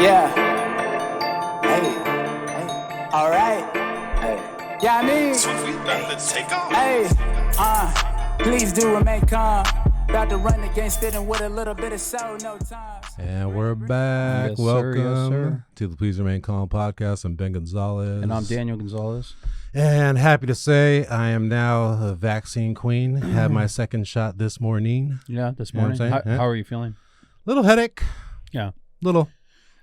Yeah. Hey. All right. Hey. Yeah, I mean. So we about to take off. Hey. Please do remain calm. About to run the game, spitting with a little bit of soul, no time. And we're back. Yes, sir. Welcome Yes, sir. to the Please Remain Calm podcast. I'm Ben Gonzalez. And I'm Daniel Gonzalez. And happy to say I am now a vaccine queen. Had my second shot this morning. Yeah, this You know what morning. I'm saying? How are you feeling? Little headache. Yeah. Little.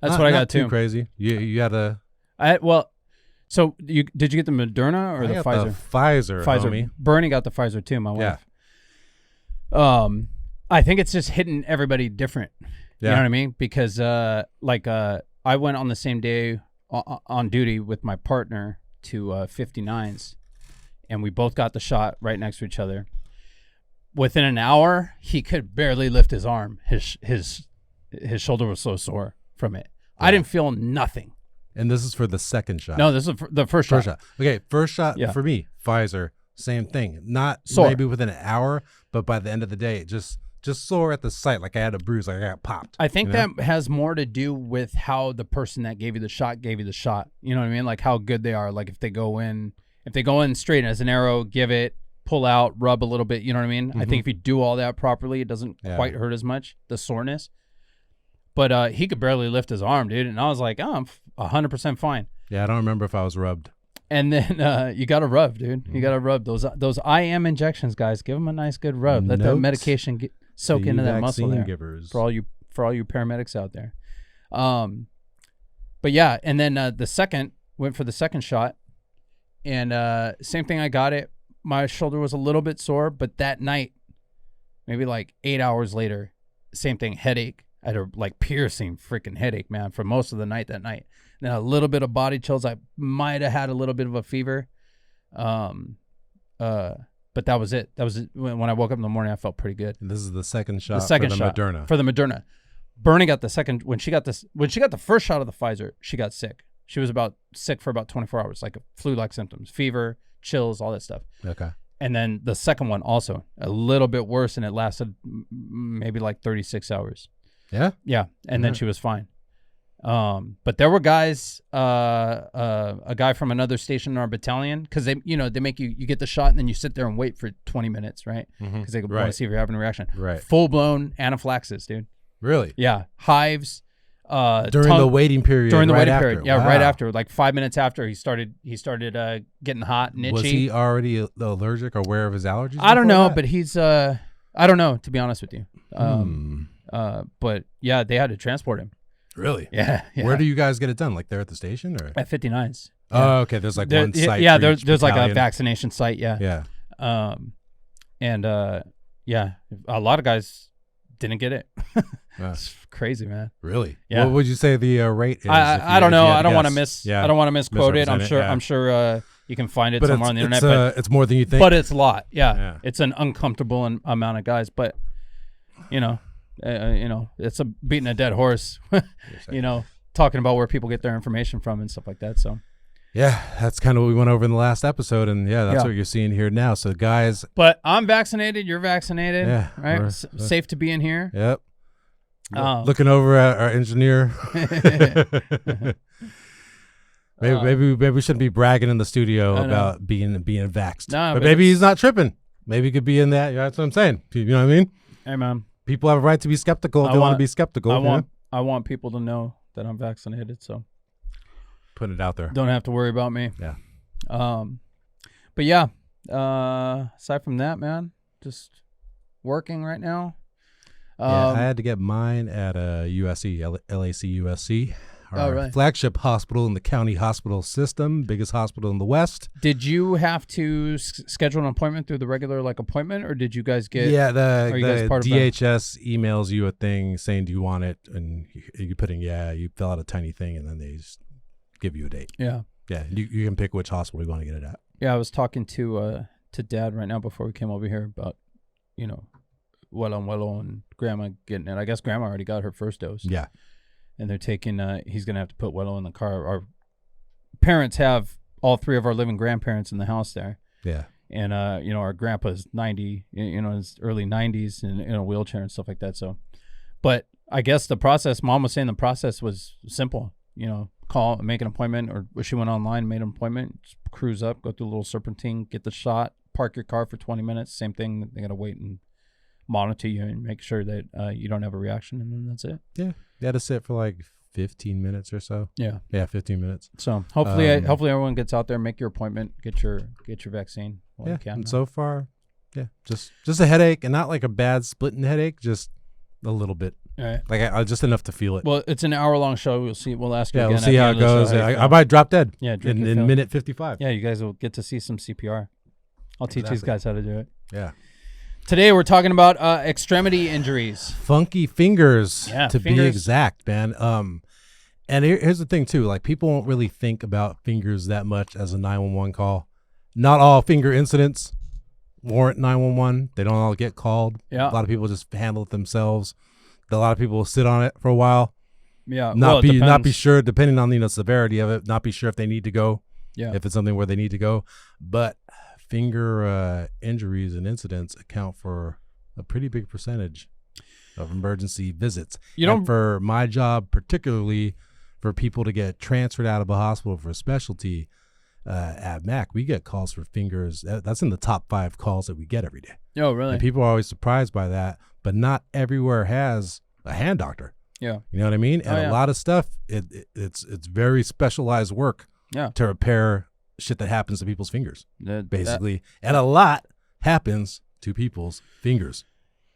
That's Not- what I not got too too. crazy. You had a... So did you get the Moderna or I the got Pfizer? The Pfizer, homie. Bernie got the Pfizer too, my wife. Yeah. I think it's just hitting everybody different. Yeah. You know what I mean? Because I went on the same day on duty with my partner to 59s, and we both got the shot right next to each other. Within an hour, he could barely lift his arm. His shoulder was so sore from it. Yeah. I didn't feel nothing. And this is for the second shot. No, this is the first shot. Okay, first shot for me, Pfizer, same thing. Not sore. Maybe within an hour, but by the end of the day, just sore at the site, like I had a bruise, like I got popped. I think that has more to do with how the person that gave you the shot. You know what I mean? Like how good they are. Like if they go in straight as an arrow, give it, pull out, rub a little bit. You know what I mean? Mm-hmm. I think if you do all that properly, it doesn't quite hurt as much, the soreness. But he could barely lift his arm, dude. And I was like, oh, I'm 100% fine. Yeah, I don't remember if I was rubbed. And then you got to rub, dude. You got to rub those IM injections, guys. Give them a nice good rub. Let the medication soak into that muscle there. Givers. For all you paramedics out there. But yeah, and then went for the second shot, and same thing. I got it. My shoulder was a little bit sore, but that night, maybe like 8 hours later, same thing. Headache. I had a piercing freaking headache, man, for most of the night that night. Then a little bit of body chills. I might have had a little bit of a fever. But that was it. That was it. When I woke up in the morning, I felt pretty good. And this is the second shot. Moderna. For the Moderna. Bernie got the second. When she got the first shot of the Pfizer, she got sick. She was sick for about 24 hours, like flu-like symptoms, fever, chills, all that stuff. Okay. And then the second one also a little bit worse, and it lasted maybe like 36 hours. Yeah. Yeah, and then she was fine. But there were guys, a guy from another station in our battalion, because they make you get the shot and then you sit there and wait for 20 minutes, right? Because they want to see if you're having a reaction. Right. Full blown anaphylaxis, dude. Really? Yeah. Hives. During the waiting period. Yeah, wow. Right after, like 5 minutes after he started getting hot and itchy. Was he already allergic or aware of his allergies? I don't know, but he's I don't know, to be honest with you. But yeah, they had to transport him. Really? Yeah. Where do you guys get it done? Like there at the station or at 59s? Yeah. Oh, okay. There's like one site. Yeah, there's like a vaccination site. Yeah. Yeah. Yeah, a lot of guys didn't get it. It's crazy, man. Really? Yeah. What would you say the rate is? I don't know. I don't want to misquote it. I'm sure. Yeah. I'm sure you can find it somewhere on the internet. But it's more than you think. But it's a lot. Yeah. It's an uncomfortable amount of guys. But it's beating a dead horse. Talking about where people get their information from and stuff like that. So. Yeah, that's kind of what we went over in the last episode, and that's what you're seeing here now. So, guys. But I'm vaccinated. You're vaccinated. Yeah. Right. Safe to be in here. Yep. Looking over at our engineer. maybe we shouldn't be bragging in the studio about being vaxxed. No, but maybe he's not tripping. Maybe he could be in that. That's what I'm saying. You know what I mean? Hey, man. People have a right to be skeptical if they want to be skeptical. I want people to know that I'm vaccinated. So. Put it out there. Don't have to worry about me. Yeah. But yeah. Aside from that, man, just working right now. I had to get mine at USC, LAC USC, our flagship hospital in the county hospital system, biggest hospital in the West. Did you have to schedule an appointment through the regular appointment, or did you guys get? Yeah, the DHS emails you a thing saying, "Do you want it?" And you put in, you fill out a tiny thing, and then they just give you a date. Yeah. Yeah, you can pick which hospital you want to get it at. Yeah, I was talking to Dad right now before we came over here about, Wello and Grandma getting it. I guess Grandma already got her first dose. Yeah. And they're taking, he's going to have to put Wello in the car. Our parents have all three of our living grandparents in the house there. Yeah. And, our grandpa's 90, his early 90s and in a wheelchair and stuff like that. So, but I guess the process, Mom was saying the process was simple. You know, call, make an appointment, or she went online, made an appointment, just cruise up, go through a little serpentine, get the shot, park your car for 20 minutes. Same thing. They got to wait and monitor you and make sure that you don't have a reaction, and then that's it. Yeah. You had to sit for like 15 minutes or so. Yeah. Yeah, 15 minutes. So hopefully everyone gets out there, make your appointment, get your vaccine. Yeah. And so far, yeah, just a headache, and not like a bad splitting headache, just a little bit. All right. Like just enough to feel it. Well, it's an hour-long show. We'll see. We'll ask you again. We'll see how it goes. I might drop dead. Yeah, in minute 55. Yeah, you guys will get to see some CPR. I'll teach these guys how to do it. Yeah. Today we're talking about extremity injuries. Funky fingers, fingers. Be exact, man. And here's the thing too. Like, people won't really think about fingers that much as a 911 call. Not all finger incidents warrant 911. They don't all get called. Yeah. A lot of people just handle it themselves. A lot of people will sit on it for a while. Yeah. Not be sure, depending on the severity of it. Not be sure if they need to go. Yeah. If it's something where they need to go, but finger injuries and incidents account for a pretty big percentage of emergency visits. And for my job, particularly for people to get transferred out of a hospital for a specialty at MAC, we get calls for fingers. That's in the top 5 calls that we get every day. Oh, really? And people are always surprised by that, but not everywhere has a hand doctor. Yeah. You know what I mean? And a lot of stuff, it's very specialized work to repair shit that happens to people's fingers, basically. And a lot happens to people's fingers.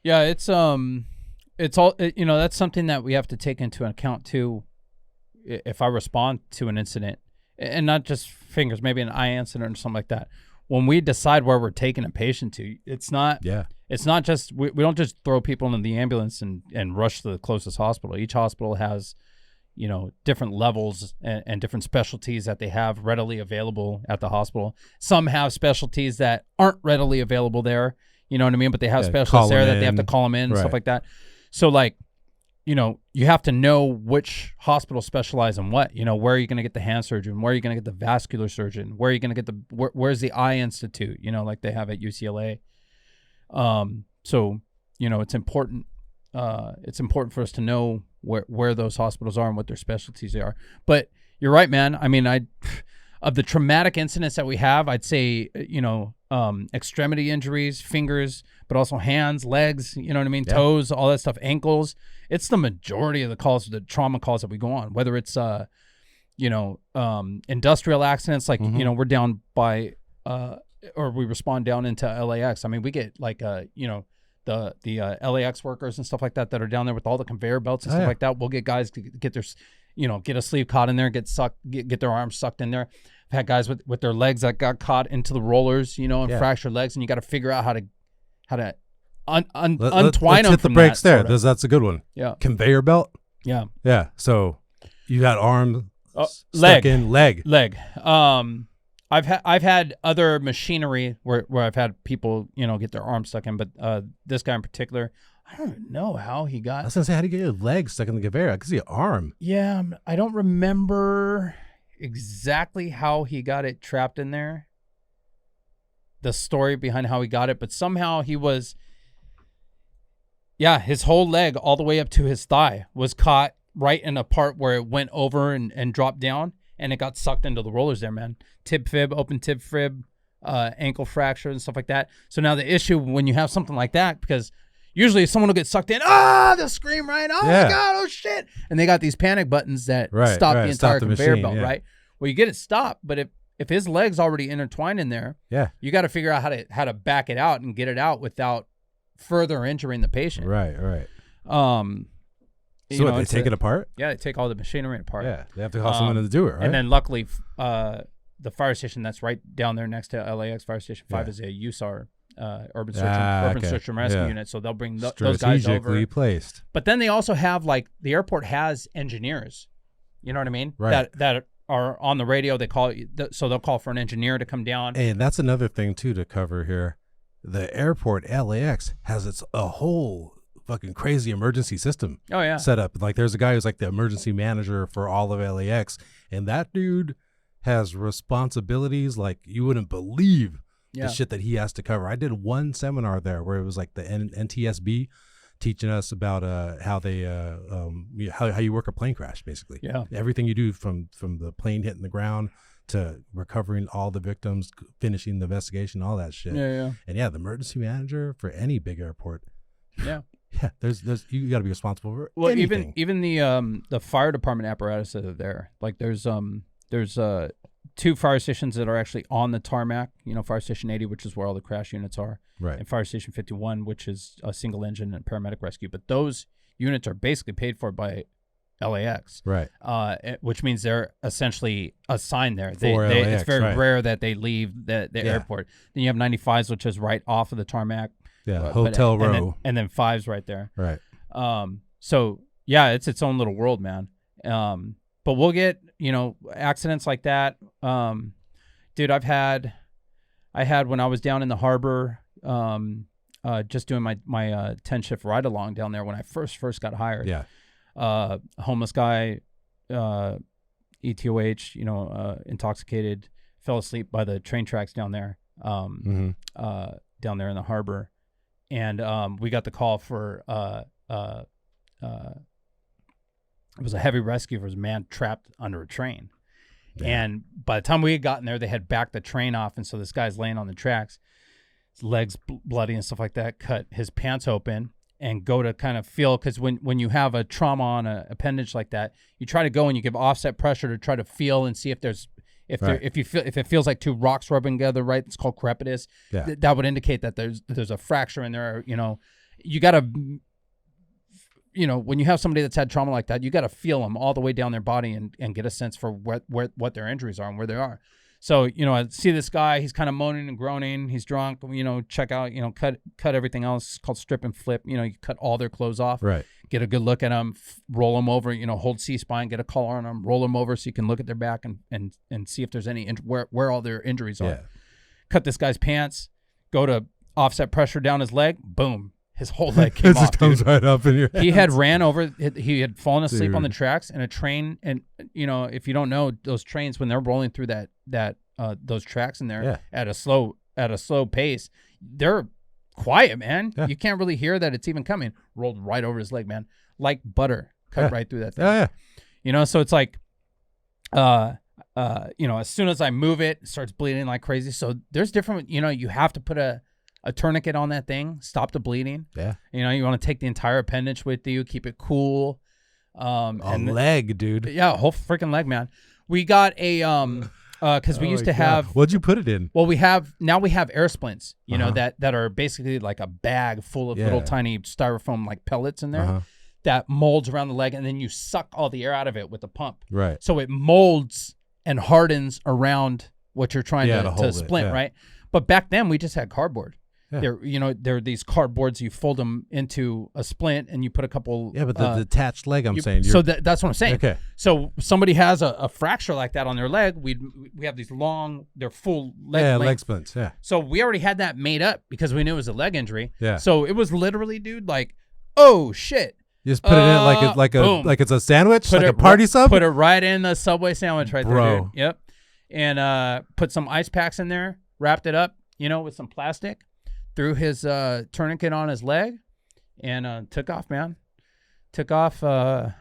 Yeah, it's all, that's something that we have to take into account too. If I respond to an incident, and not just fingers, maybe an eye incident or something like that, when we decide where we're taking a patient to, it's not just, we don't just throw people in the ambulance and rush to the closest hospital. Each hospital has, different levels and different specialties that they have readily available at the hospital. Some have specialties that aren't readily available there, you know what I mean? But they have specialists there that they have to call them in and stuff like that. So like, you have to know which hospital specialize in what. Where are you going to get the hand surgeon? Where are you going to get the vascular surgeon? Where are you going to get where's the eye institute? Like they have at UCLA. So it's important. It's important for us to know where those hospitals are and what their specialties are. But you're right, man. I mean, of the traumatic incidents that we have, I'd say, extremity injuries, fingers, but also hands, legs, you know what I mean? Yeah. Toes, all that stuff, ankles. It's the majority of the calls, the trauma calls that we go on, whether it's, industrial accidents, like, we're down by, or we respond down into LAX. I mean, we get like, the LAX workers and stuff like that are down there with all the conveyor belts and stuff like that. We'll get guys to get their, get a sleeve caught in there, get their arms sucked in there. I've had guys with their legs that got caught into the rollers, and fractured legs, and you got to figure out how to untwine them. Hit the brakes there. That's a good one. Yeah. Conveyor belt. Yeah. Yeah. So you got arm stuck in leg. I've had other machinery where I've had people, get their arms stuck in, but this guy in particular, I don't know how he got. I was gonna say, how do you get your leg stuck in the conveyor? I could see your arm. Yeah, I don't remember exactly how he got it trapped in there. The story behind how he got it, but somehow he was. Yeah, his whole leg all the way up to his thigh was caught right in a part where it went over and dropped down. And it got sucked into the rollers there, man. Tib fib, open tib fib, ankle fracture and stuff like that. So now the issue when you have something like that, because usually someone will get sucked in, they'll scream, right? Oh my God, oh shit. And they got these panic buttons that stop the entire conveyor belt, right? Well, you get it stopped, but if his leg's already intertwined in there, you got to figure out how to back it out and get it out without further injuring the patient. Right. So they take it apart? Yeah, they take all the machinery apart. Yeah, they have to call someone to do it, right? And then luckily, the fire station that's right down there next to LAX Fire Station 5 is a USAR, Urban Search and Rescue Unit. So they'll bring those guys over. Strategically placed. But then they also have, like, the airport has engineers. You know what I mean? Right. That are on the radio. They call so they'll call for an engineer to come down. And that's another thing too to cover here. The airport LAX has a whole fucking crazy emergency system set up. Like, there's a guy who's like the emergency manager for all of LAX, and that dude has responsibilities like you wouldn't believe the shit that he has to cover. I did one seminar there where it was like the NTSB, teaching us about how they how you work a plane crash, basically. Yeah. Everything you do from the plane hitting the ground to recovering all the victims, finishing the investigation, all that shit. Yeah. And the emergency manager for any big airport. Yeah. Yeah, there's you got to be responsible for anything. even the fire department apparatus that are there. Like there's 2 fire stations that are actually on the tarmac. Fire Station 80, which is where all the crash units are, right, and Fire Station 51, which is a single engine and paramedic rescue. But those units are basically paid for by LAX, right, which means they're essentially assigned there. LAX, it's very right. rare that they leave the airport. Then you have 95s, which is right off of the tarmac. Yeah, hotel row. And then 5s right there. Right. So, it's its own little world, man. But we'll get, accidents like that. Dude, I had when I was down in the harbor, just doing my 10-shift ride along down there when I first got hired. Yeah. Homeless guy, ETOH, intoxicated, fell asleep by the train tracks down there, down there in the harbor. And we got the call for it was a heavy rescue. There was a man trapped under a train. Yeah. And by the time we had gotten there, they had backed the train off. And so this guy's laying on the tracks, his legs bloody and stuff like that, cut his pants open and go to kind of feel, because when you have a trauma on an appendage like that, you try to go and you give offset pressure to try to feel and see if there's if it feels like 2 rocks rubbing together, right? It's called crepitus. Yeah. That would indicate that there's a fracture in there. You got to, when you have somebody that's had trauma like that, you got to feel them all the way down their body and get a sense for what their injuries are and where they are. So, I see this guy, he's kind of moaning and groaning. He's drunk, check out, cut everything else. It's called strip and flip. You cut all their clothes off, right? Get a good look at them, roll them over, hold C-spine, get a collar on them, roll them over so you can look at their back and see if there's any, where all their injuries are. Yeah. Cut this guy's pants, go to offset pressure down his leg, boom. His whole leg came off. It just comes right up in your hands. He had ran over. He had fallen asleep on the tracks, and a train. And if you don't know, those trains when they're rolling through those tracks in there at a slow pace, they're quiet, man. Yeah. You can't really hear that it's even coming. Rolled right over his leg, man, like butter, cut right through that thing. Yeah. So it's like, as soon as I move it starts bleeding like crazy. So there's different. You have to put a tourniquet on that thing, stop the bleeding. Yeah. You want to take the entire appendage with you, keep it cool. Leg, dude. Yeah, a whole freaking leg, man. We got a because we used to have. What'd you put it in? Well, we have air splints, that are basically like a bag full of little tiny styrofoam like pellets in there that molds around the leg, and then you suck all the air out of it with a pump. Right. So it molds and hardens around what you're trying to splint, right? But back then we just had cardboard. Yeah. There are these cardboards. You fold them into a splint, and you put a couple. Yeah, but the detached leg. I'm saying. So that's what I'm saying. Okay. So somebody has a fracture like that on their leg. We have these long, they're full leg. Yeah, leg splints. Yeah. So we already had that made up because we knew it was a leg injury. Yeah. So it was literally, dude, like, oh shit. You just put it in like it's a sandwich, like a party sub. Put it right in the Subway sandwich right Bro. there, dude. Yep. And put some ice packs in there, wrapped it up, with some plastic. Threw his tourniquet on his leg and took off, man. Took off. Going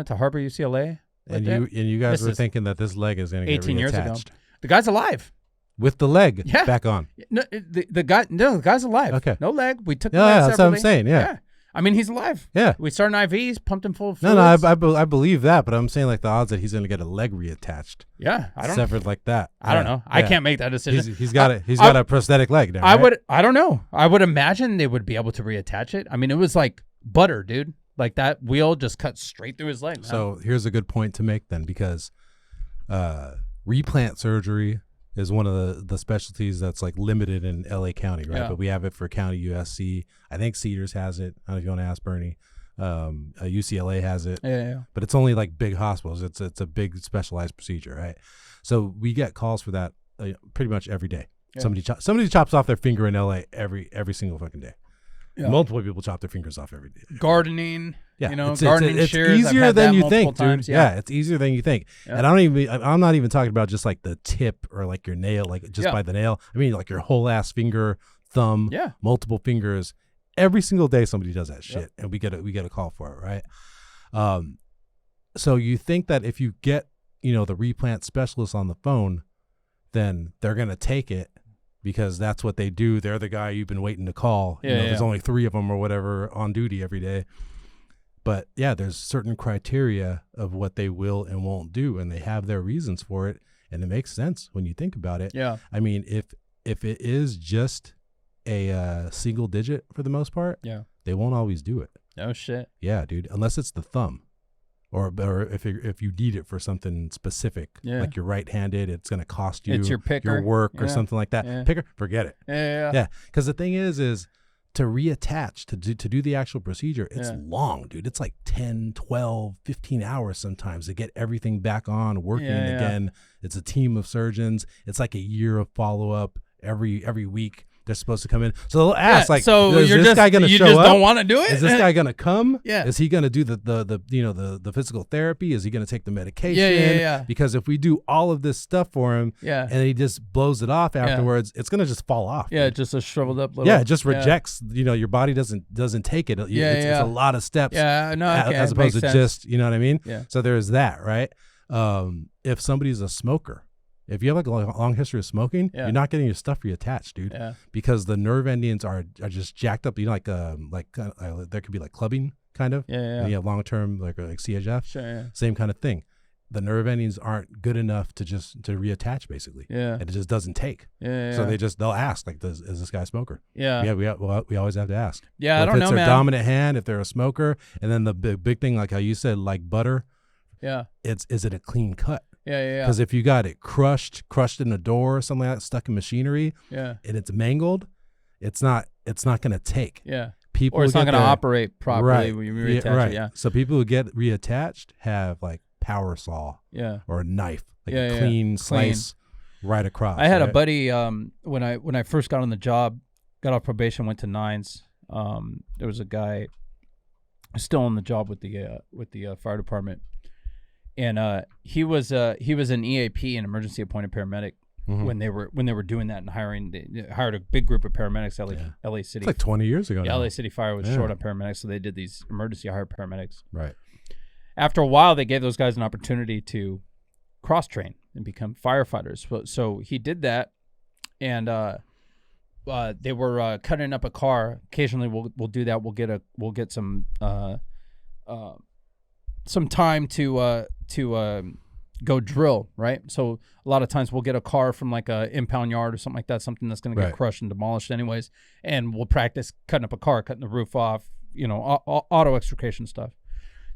to Harbor UCLA. And you guys were thinking that this leg is going to get 18 years ago. reattached. The guy's alive. With the leg back on. No, the guy's alive. Okay. No leg. We took the leg leg that's what I'm saying. Yeah. I mean, he's alive. Yeah. We started IVs, pumped him full of fluids. No, I believe that, but I'm saying like the odds that he's going to get a leg reattached. Yeah, I don't severed like that. I don't know. I can't make that decision. He's got a prosthetic leg now. Right? I don't know. I would imagine they would be able to reattach it. I mean, it was like butter, dude. Like that wheel just cut straight through his leg. Man. So here's a good point to make then, because replant surgery is one of the specialties that's like limited in LA County, right? Yeah. But we have it for County USC. I think Cedars has it. I don't know if you want to ask Bernie. UCLA has it. Yeah. But it's only like big hospitals. It's a big specialized procedure, right? So we get calls for that pretty much every day. Yeah. Somebody chops off their finger in LA every single fucking day. Yeah. Multiple people chop their fingers off every day. Gardening, it's gardening shears. It's easier than you think, times, dude. Yeah, it's easier than you think. Yeah. And I'm not even talking about just like the tip or like your nail, like just by the nail. I mean like your whole ass finger, thumb, multiple fingers. every single day somebody does that shit, and we get a call for it, right? So you think that if you get, the replant specialist on the phone, then they're gonna take it because that's what they do. They're the guy you've been waiting to call. There's only 3 of them or whatever on duty every day. But yeah, there's certain criteria of what they will and won't do, and they have their reasons for it, and it makes sense when you think about it. Yeah. I mean, if it is just a single digit for the most part, they won't always do it. No shit. Yeah, dude. Unless it's the thumb, or if you need it for something specific, like you're right-handed, it's gonna cost you it's your picker, your work or something like that. Picker, forget it. Yeah. Because the thing is to reattach, to do the actual procedure, it's long, dude. It's like 10, 12, 15 hours sometimes to get everything back on working again. It's a team of surgeons. It's like a year of follow-up every week. They're supposed to come in. So they'll ask, so is this guy going to show up? You just don't want to do it? Is this guy going to come? Yeah. Is he going to do the physical therapy? Is he going to take the medication? Yeah. Because if we do all of this stuff for him and he just blows it off afterwards, it's going to just fall off. Yeah, just a shriveled up little. Yeah, it just rejects, your body doesn't take it. It's a lot of steps. Yeah, no, okay. As opposed to just, you know what I mean? Yeah. So there's that, right? If somebody's a smoker, if you have like a long history of smoking, you're not getting your stuff reattached, dude. Yeah. Because the nerve endings are just jacked up. There could be like clubbing kind of. Yeah. And you have long-term like CHF. Sure. Yeah. Same kind of thing. The nerve endings aren't good enough to reattach basically. Yeah. And it just doesn't take. Yeah. So they'll ask like, is this guy a smoker? Yeah. Yeah. We always have to ask. Yeah. I don't know, man. If it's their dominant hand, if they're a smoker, and then the big thing, like how you said, like butter. Yeah. Is it a clean cut? Yeah. Because if you got it crushed in a door or something like that, stuck in machinery, and it's mangled, it's not going to take. Yeah. People or it's not going to operate properly when you reattach it. Yeah. So people who get reattached have like power saw. Yeah. Or a knife, like a clean slice right across. I had a buddy when I first got on the job, got off probation, went to Nines. There was a guy still on the job with the fire department. And he was an EAP, an emergency appointed paramedic, when they were doing that and hired a big group of paramedics. LA City. It's like 20 years ago. Yeah, LA City Fire was short on paramedics, so they did these emergency hired paramedics. Right. After a while, they gave those guys an opportunity to cross train and become firefighters. So he did that, and they were cutting up a car. Occasionally, we'll do that. We'll get some time to go drill, right? So a lot of times we'll get a car from like a impound yard or something like that, something that's going to get crushed and demolished anyways, and we'll practice cutting up a car, cutting the roof off, auto extrication stuff.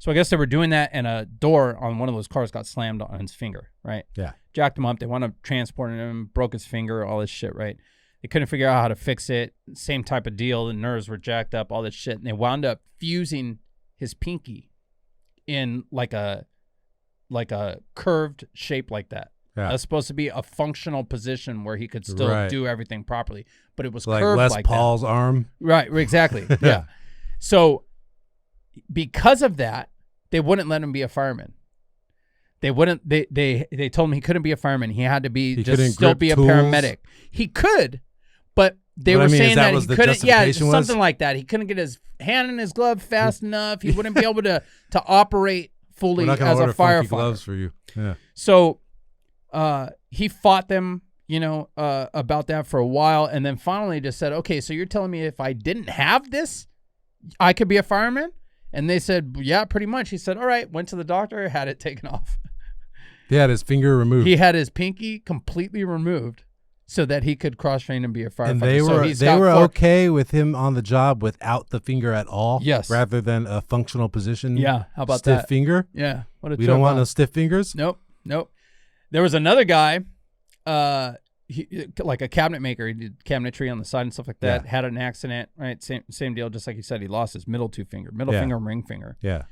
So I guess they were doing that, and a door on one of those cars got slammed on his finger, right? Yeah. Jacked him up. They wound up transporting him, broke his finger, all this shit, right? They couldn't figure out how to fix it. Same type of deal. The nerves were jacked up, all this shit, and they wound up fusing his pinky in like a curved shape like that. Yeah. That's supposed to be a functional position where he could still do everything properly, but it was like curved Les like Paul's that. arm. Right, exactly. Yeah. So because of that, they wouldn't let him be a fireman. They wouldn't. They told him he couldn't be a fireman. He had to be still be a paramedic. He could, but they were saying that he couldn't. Yeah, something like that. He couldn't get his hand in his glove fast enough. He wouldn't be able to operate fully as a firefighter. Gloves for you. Yeah. So he fought them, about that for a while, and then finally just said, "Okay, so you're telling me if I didn't have this, I could be a fireman?" And they said, "Yeah, pretty much." He said, "All right." Went to the doctor, had it taken off. He had his finger removed. He had his pinky completely removed so that he could cross-train and be a firefighter. And they were okay with him on the job without the finger at all? Yes. Rather than a functional position? Yeah, how about stiff that? finger? Yeah. We don't want no stiff fingers? Nope. There was another guy, like a cabinet maker. He did cabinetry on the side and stuff like that. Yeah. Had an accident, right? Same deal, just like you said. He lost his middle finger and ring finger. Yeah.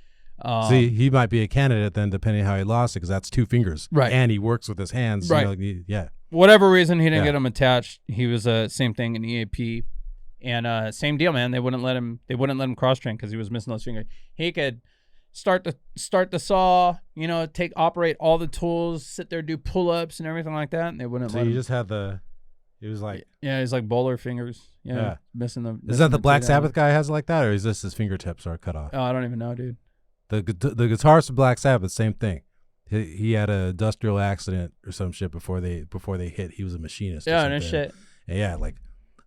See, he might be a candidate then, depending on how he lost it, because that's 2 fingers. Right. And he works with his hands. Right. Yeah. Whatever reason, he didn't get him attached. He was same thing in EAP. And same deal, man. They wouldn't let him cross train because he was missing those fingers. He could start the saw, operate all the tools, sit there, do pull-ups and everything like that, and they wouldn't let him. So you just had the He was like, yeah, he's like bowler fingers. Yeah. Missing the. Is that the Black Sabbath guy has like that, or is this his fingertips are cut off? Oh, I don't even know, dude. The guitarist of Black Sabbath, same thing. He had an industrial accident or some shit before they hit. He was a machinist. Yeah, no shit. And yeah, like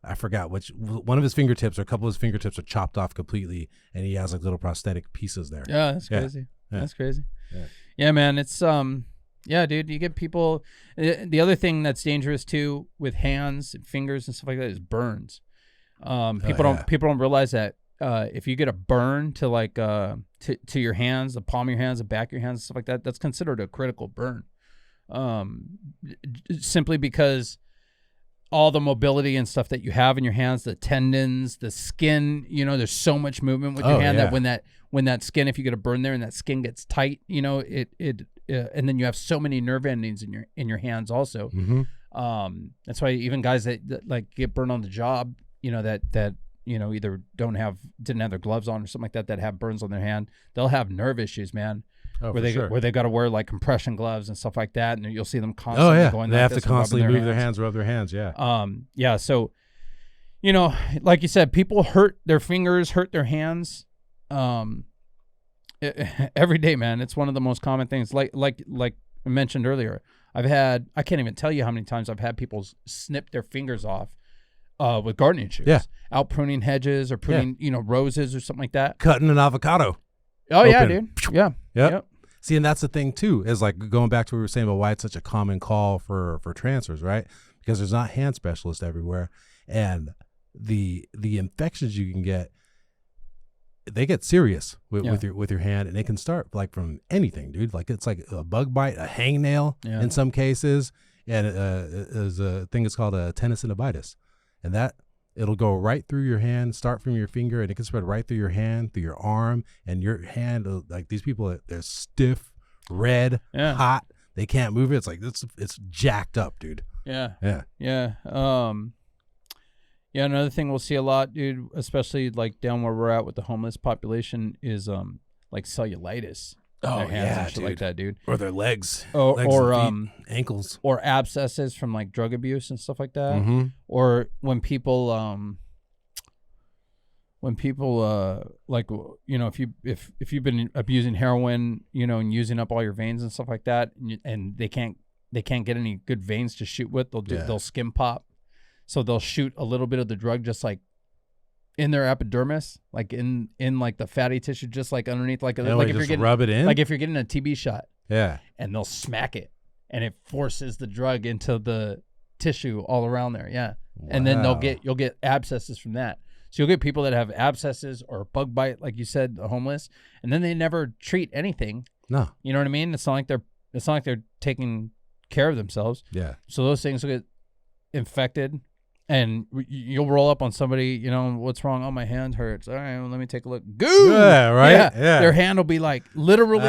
I forgot which one of his fingertips or a couple of his fingertips are chopped off completely, and he has like little prosthetic pieces there. Yeah, that's crazy. Yeah. That's crazy. Yeah. Yeah, man. It's yeah, dude. You get people. The other thing that's dangerous too with hands, and fingers, and stuff like that is burns. People don't realize that if you get a burn to like to your hands, the palm of your hands, the back of your hands, and stuff like that, that's considered a critical burn. Simply because all the mobility and stuff that you have in your hands, the tendons, the skin, there's so much movement with your hand that when that skin, if you get a burn there and that skin gets tight, and then you have so many nerve endings in your hands also. Mm-hmm. That's why even guys that like get burned on the job, that either didn't have their gloves on or something like that have burns on their hand, they'll have nerve issues, man. Oh, where they got to wear like compression gloves and stuff like that, and you'll see them constantly going. They like have to constantly move their hands, rub their hands. Yeah. Yeah. So, like you said, people hurt their fingers, hurt their hands, every day, man. It's one of the most common things. Like I mentioned earlier, I can't even tell you how many times I've had people snip their fingers off with gardening shoes. Yeah. Out pruning hedges or pruning, roses or something like that. Cutting an avocado. Oh, open. Yeah, dude. Yeah. Yep. See, and that's the thing too, is like going back to what we were saying about why it's such a common call for transfers, right? Because there's not hand specialists everywhere, and the infections you can get, they get serious with your hand, and they can start like from anything, dude. Like it's like a bug bite, a hangnail in some cases, and is a thing that's called a tendinopathitis, and that it'll go right through your hand, start from your finger, and it can spread right through your hand, through your arm, and your hand. Like these people, they're stiff, red, hot. They can't move it. It's like it's jacked up, dude. Yeah. Yeah. Another thing we'll see a lot, dude, especially like down where we're at with the homeless population, is like cellulitis. Oh, their hands and shit dude. like that, dude. Or their legs. Or feet, ankles. Or abscesses from like drug abuse and stuff like that. Mm-hmm. Or when people like, if you've been abusing heroin, and using up all your veins and stuff like that, and they can't get any good veins to shoot with, they'll skim pop. So they'll shoot a little bit of the drug just like in their epidermis, like in like the fatty tissue, just like underneath, like if you're getting, rub it in, like if you're getting a TB shot. Yeah. And they'll smack it, and it forces the drug into the tissue all around there. Yeah. Wow. And then you'll get abscesses from that. So you'll get people that have abscesses or bug bite, like you said, the homeless, and then they never treat anything. No. You know what I mean? It's not like they're taking care of themselves. Yeah. So those things will get infected. And you'll roll up on somebody, what's wrong? Oh, my hand hurts. All right, well, let me take a look. Goo! Yeah, right? Yeah. Their hand will be like literally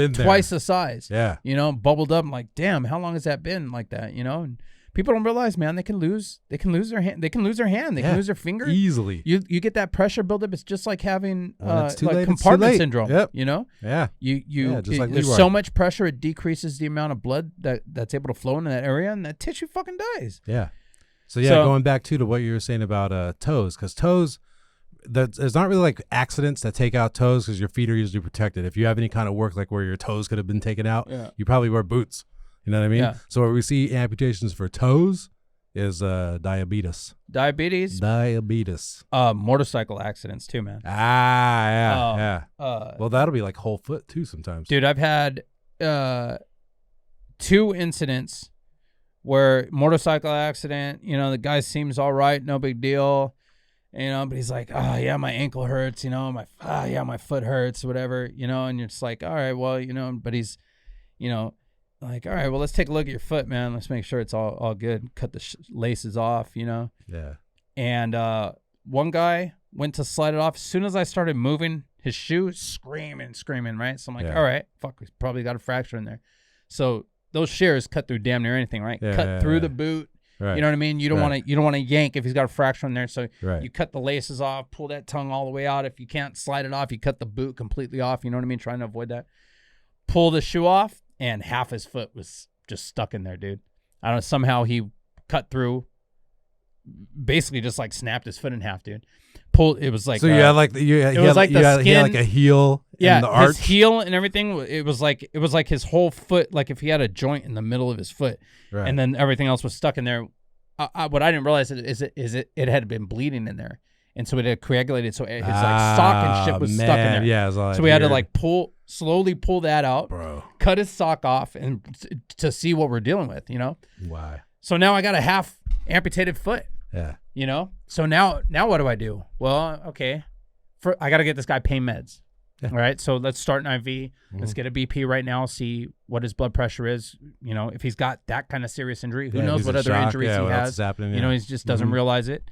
twice the size. Yeah. Bubbled up. I'm like, damn, how long has that been like that? And people don't realize, man, they can lose their hand. They can lose their hand. They can lose their finger. Easily. You get that pressure buildup. It's just like having compartment syndrome. Yep. Yeah. Just like there's Leroy. so much pressure, it decreases the amount of blood that's able to flow into that area, and that tissue fucking dies. Yeah. So going back to what you were saying about toes, because toes, there's not really like accidents that take out toes because your feet are usually protected. If you have any kind of work like where your toes could have been taken out, you probably wear boots. You know what I mean? Yeah. So where we see amputations for toes is diabetes. Motorcycle accidents too, man. Yeah. Well, that'll be like whole foot too sometimes. Dude, I've had 2 incidents where motorcycle accident, the guy seems all right, no big deal, but he's like, oh yeah, my ankle hurts, my foot hurts, whatever, and you're just like, all right, well, but he's, like, all right, well, let's take a look at your foot, man. Let's make sure it's all good. Cut the laces off, Yeah. And one guy went to slide it off. As soon as I started moving his shoe, screaming, right? So I'm like, all right, fuck, he's probably got a fracture in there. So those shears cut through damn near anything, right? Cut through the boot. Right. You know what I mean? You don't want to yank if he's got a fracture in there. So you cut the laces off, pull that tongue all the way out. If you can't slide it off, you cut the boot completely off. You know what I mean? Trying to avoid that. Pull the shoe off, and half his foot was just stuck in there, dude. I don't know. Somehow he cut through basically just like snapped his foot in half, dude. It was like so you had like he had like a heel, and the arch. His heel and everything. It was like his whole foot, like if he had a joint in the middle of his foot, right. and then everything else was stuck in there. What I didn't realize is it had been bleeding in there, and so it had coagulated. So his like sock and shit was stuck in there. Yeah, so we had to like slowly pull that out, bro. Cut his sock off, and to see what we're dealing with, you know. Why? So now I got a half amputated foot. Yeah. You know. So now what do I do? Well, okay, I got to get this guy pain meds. Yeah. All right. So let's start an IV. Mm-hmm. Let's get a BP right now. See what his blood pressure is. You know, if he's got that kind of serious injury, who knows what other injuries he has? You know, he just doesn't realize it.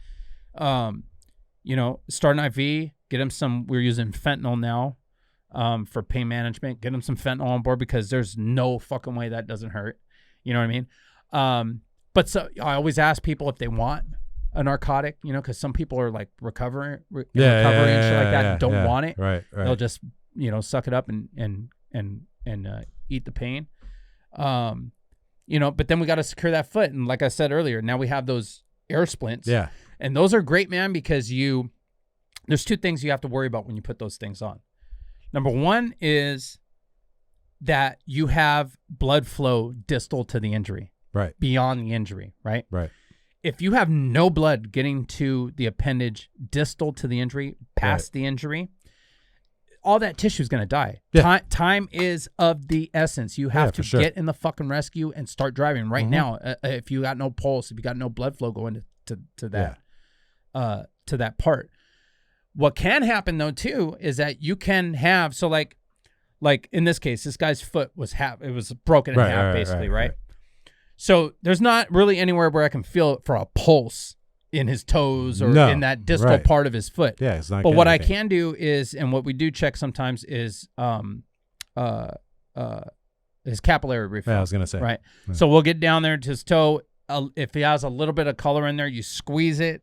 You know, start an IV. Get him some. We're using fentanyl now for pain management. Get him some fentanyl on board because there's no fucking way that doesn't hurt. You know what I mean? But so I always ask people if they want a narcotic, you know, because some people are like recovering and shit like that and don't want it. Right. They'll just, you know, suck it up and eat the pain. You know, but then we got to secure that foot. And like I said earlier, now we have those air splints. Yeah. And those are great, man, because there's two things you have to worry about when you put those things on. Number one is that you have blood flow distal to the injury. Right. Beyond the injury, right? Right. If you have no blood getting to the appendage distal to the injury, past the injury, all that tissue is going to die. Yeah. Time is of the essence. You have to get in the fucking rescue and start driving right now. If you got no pulse, if you got no blood flow going to that part. What can happen though too is that you can have, so like in this case, this guy's foot was broken in half basically, right? So there's not really anywhere where I can feel it for a pulse in his toes or in that distal part of his foot. Yeah, it's not. But what I can do is, and what we do check sometimes is his capillary refill. Yeah, I was gonna say. Right. Yeah. So we'll get down there to his toe. If he has a little bit of color in there, you squeeze it.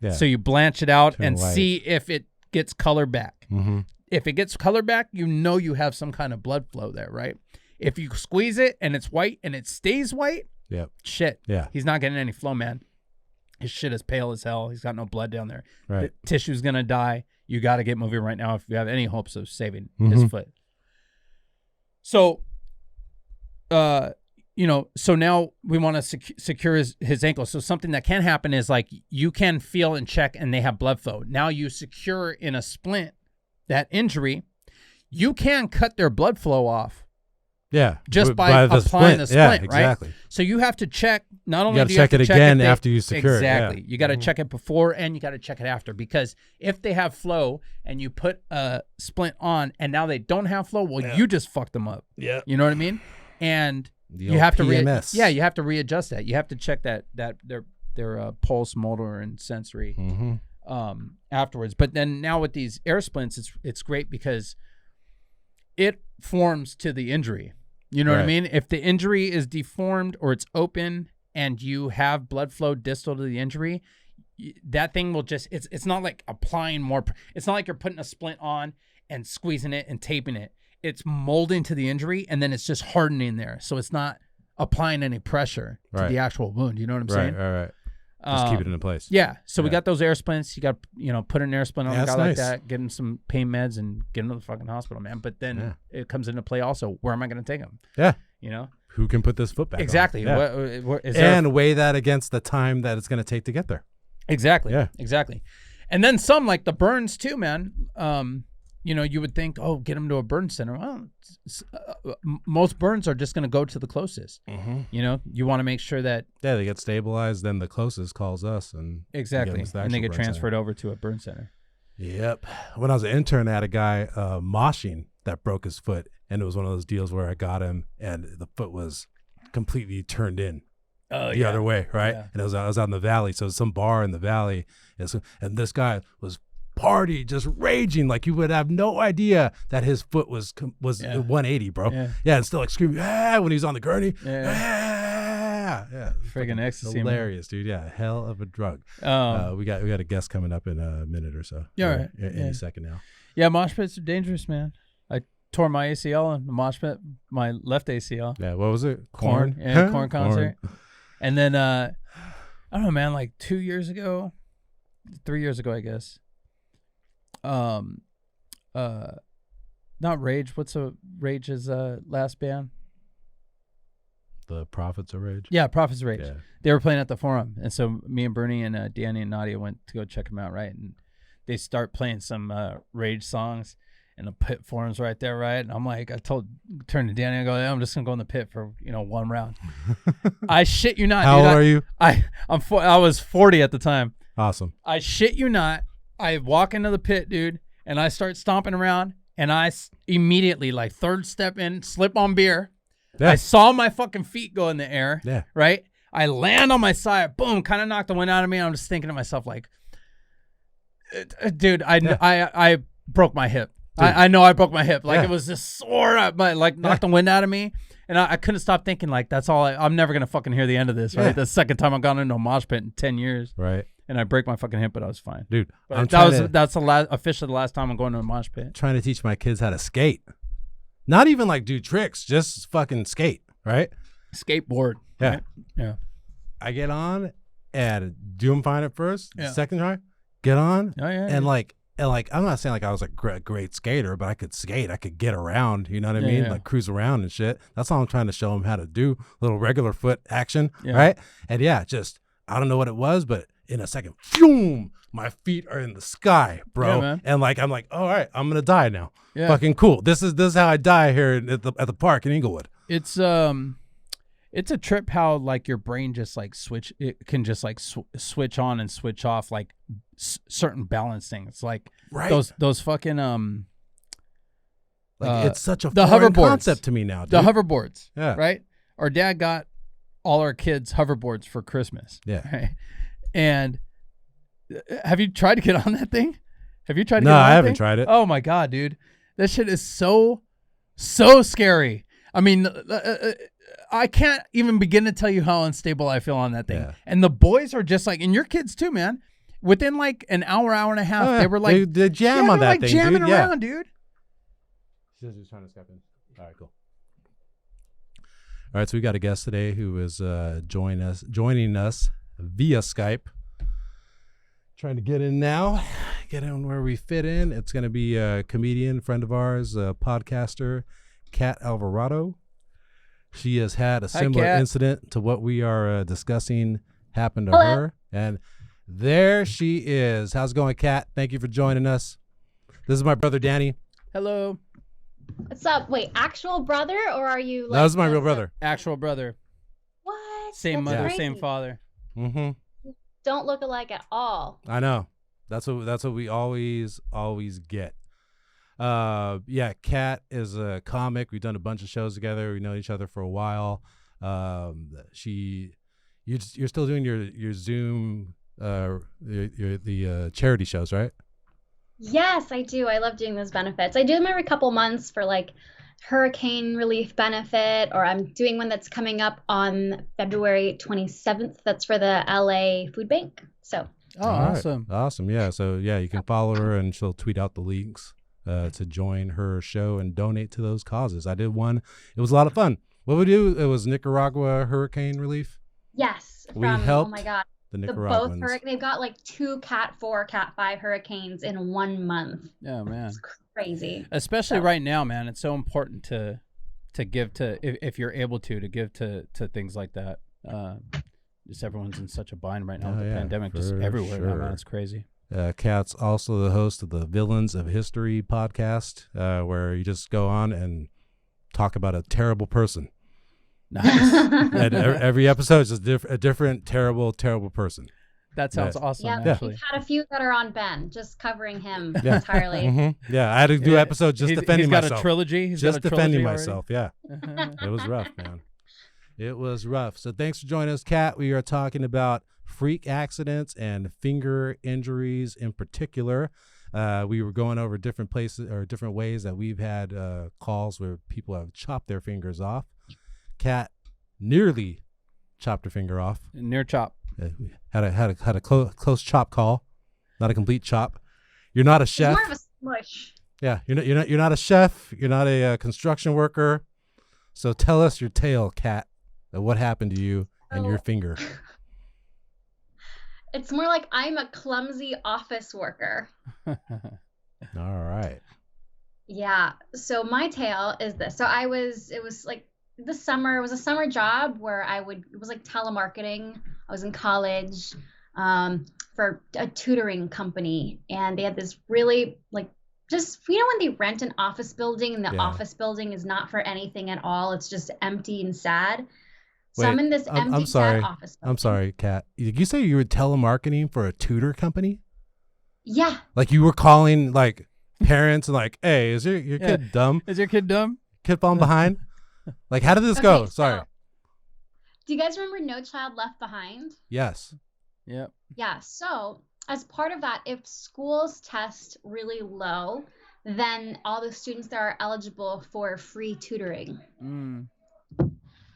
Yeah. So you blanch it out and see if it gets color back. Mm-hmm. If it gets color back, you know you have some kind of blood flow there, right? If you squeeze it and it's white and it stays white. Yep. Shit. Yeah. He's not getting any flow, man. His shit is pale as hell. He's got no blood down there. Right. The tissue's gonna die. You got to get moving right now if you have any hopes of saving his foot. So, you know, so now we want to secure his ankle. So something that can happen is like you can feel and check, and they have blood flow. Now you secure in a splint that injury. You can cut their blood flow off. Yeah, just by applying the splint, exactly. Right? So you have to check. Not only you do you have to check again after you secure it. Exactly. You got to check it before and you got to check it after, because if they have flow and you put a splint on and now they don't have flow, well, you just fucked them up. Yeah, you know what I mean? And you have to you have to readjust that. You have to check that their pulse, motor, and sensory afterwards. But then now with these air splints, it's great because it forms to the injury. You know what I mean? If the injury is deformed or it's open and you have blood flow distal to the injury, that thing will just, it's not like applying more. It's not like you're putting a splint on and squeezing it and taping it. It's molding to the injury and then it's just hardening there. So it's not applying any pressure to the actual wound. You know what I'm saying? Right. Just keep it in place. Yeah. So we got those air splints. You got, put an air splint on a guy like that, get him some pain meds and get him to the fucking hospital, man. But then it comes into play also. Where am I going to take him? Yeah. Who can put this foot back exactly. on? What, and weigh that against the time that it's going to take to get there. Exactly. Yeah. Exactly. And then some, like the burns too, man. You would think, get them to a burn center. Well, most burns are just going to go to the closest. Mm-hmm. You want to make sure that they get stabilized. Then the closest calls us, and exactly, and they get transferred over to a burn center. Yep. When I was an intern, I had a guy moshing that broke his foot, and it was one of those deals where I got him, and the foot was completely turned in the other way, right? Yeah. And I was out in the valley, so it was some bar in the valley, and this guy was party just raging, like you would have no idea that his foot was 180, bro. And still like screaming when he's on the gurney. Friggin' ecstasy, hilarious, man. Dude. Yeah, hell of a drug. We got a guest coming up in a minute or so. Any second now. Yeah, mosh pits are dangerous, man. I tore my ACL in the mosh pit, my left ACL. Yeah, what was it? Corn. Yeah, Corn concert. And then I don't know, man. Like 3 years ago, I guess. Not Rage. What's Rage's last band? The Prophets of Rage. Yeah, Prophets of Rage. Yeah. They were playing at the Forum, and so me and Bernie and Danny and Nadia went to go check them out, right? And they start playing some Rage songs, and the pit forms right there, right? And I'm like, turned to Danny, I go, I'm just gonna go in the pit for 1 round. I shit you not. How dude, old are you? I was 40 at the time. Awesome. I shit you not. I walk into the pit, dude, and I start stomping around, and I immediately, like, third step in, slip on beer. Yeah. I saw my fucking feet go in the air. Yeah. Right? I land on my side. Boom. Kind of knocked the wind out of me. I'm just thinking to myself, like, dude, I broke my hip. I know I broke my hip. Like, it was just sore. But knocked the wind out of me. And I couldn't stop thinking, like, that's all. I'm never going to fucking hear the end of this, right? The second time I've gone into a mosh pit in 10 years. Right. And I break my fucking hip, but I was fine. Dude, that's officially the last time I'm going to a mosh pit. Trying to teach my kids how to skate. Not even like do tricks, just fucking skate, right? Skateboard. Yeah. Right? Yeah. I get on and do them fine at first. Yeah. Second try, get on. Oh, yeah. And like I'm not saying like I was a great skater, but I could skate. I could get around, you know what I mean? Yeah. Like cruise around and shit. That's all I'm trying to show them how to do. Little regular foot action, Yeah. right? And just, I don't know what it was, but in a second, boom, my feet are in the sky, bro. Yeah, man. And like I'm like, all right, I'm gonna die now. Yeah. Fucking cool. This is how I die here at the park in Inglewood. It's a trip how like your brain just like can just like switch on and switch off like certain balance things, like right. those fucking it's such a the foreign hoverboards concept to me now, dude. The hoverboards, Yeah. right? Our dad got all our kids hoverboards for Christmas. Yeah. Right? And have you tried to get on that thing? Have you tried to No, get on that I haven't thing? tried it. Oh my God, dude. That shit is so scary. I mean, I can't even begin to tell you how unstable I feel on that thing. Yeah. And the boys are just like, and your kids too, man. Within like an hour and a half, they were like, they jam on that like thing, jamming dude. around, dude. She's trying to step in. All right, cool. All right, so we got a guest today who is joining us via Skype. Trying to get in now, get in where we fit in. It's going to be a comedian, friend of ours, a podcaster, Cat Alvarado. She has had a similar incident to what we are discussing happen to her. And there she is. How's it going, Cat? Thank you for joining us. This is my brother, Danny. Hello. What's up? Wait, actual brother, or are you? That was my real brother. Actual brother. What? Same That's mother, crazy. same father. Mm-hmm. Don't look alike at all. I know. That's what we always get. Kat is a comic. We've done a bunch of shows together. We know each other for a while. You're still doing your Zoom the charity shows, right? Yes, I do. I love doing those benefits. I do them every couple months for like hurricane relief benefit, or I'm doing one that's coming up on February 27th. That's for the LA Food Bank. So. Oh, awesome. Right. Awesome. Yeah. So you can follow her and she'll tweet out the links to join her show and donate to those causes. I did one. It was a lot of fun. What we do, it was Nicaragua hurricane relief. Yes. We helped. Oh my God. The Nicaraguans. They've got like 2 Cat 4, Cat 5 hurricanes in 1 month. Yeah, man. It's crazy. Especially right now, man. It's so important to give to, if you're able to give to things like that. Just everyone's in such a bind right now with the pandemic, just everywhere. Sure. Man, it's crazy. Kat's also the host of the Villains of History podcast, where you just go on and talk about a terrible person. Nice. And every episode is a different terrible person. That sounds awesome. Yeah, actually. we've had a few that are on Ben, just covering him entirely. Mm-hmm. Yeah, I had to do an episode just defending myself. He's got a trilogy. Just defending myself. Yeah, it was rough, man. It was rough. So thanks for joining us, Kat. We are talking about freak accidents and finger injuries in particular. We were going over different places or different ways that we've had calls where people have chopped their fingers off. Kat nearly chopped her finger off. Near chop. Had a close chop call, not a complete chop. You're not a chef. More of a smush. Yeah, you're not a chef. You're not a construction worker. So tell us your tale, Kat. What happened to you and your finger? It's more like I'm a clumsy office worker. All right. Yeah. So my tale is this. So it was like the summer, it was a summer job where it was like telemarketing. I was in college for a tutoring company, and they had this really like, just, you know, when they rent an office building and the office building is not for anything at all, it's just empty and sad. So Wait, I'm in this empty, I'm sorry. sad office building. I'm sorry, Kat. Did you say you were telemarketing for a tutor company? Yeah. Like you were calling like parents and like, hey, is your kid dumb? Is your kid dumb? Kid falling behind? Like, how did this go? Sorry. Do you guys remember No Child Left Behind? Yes. Yep. Yeah. So as part of that, if schools test really low, then all the students that are eligible for free tutoring.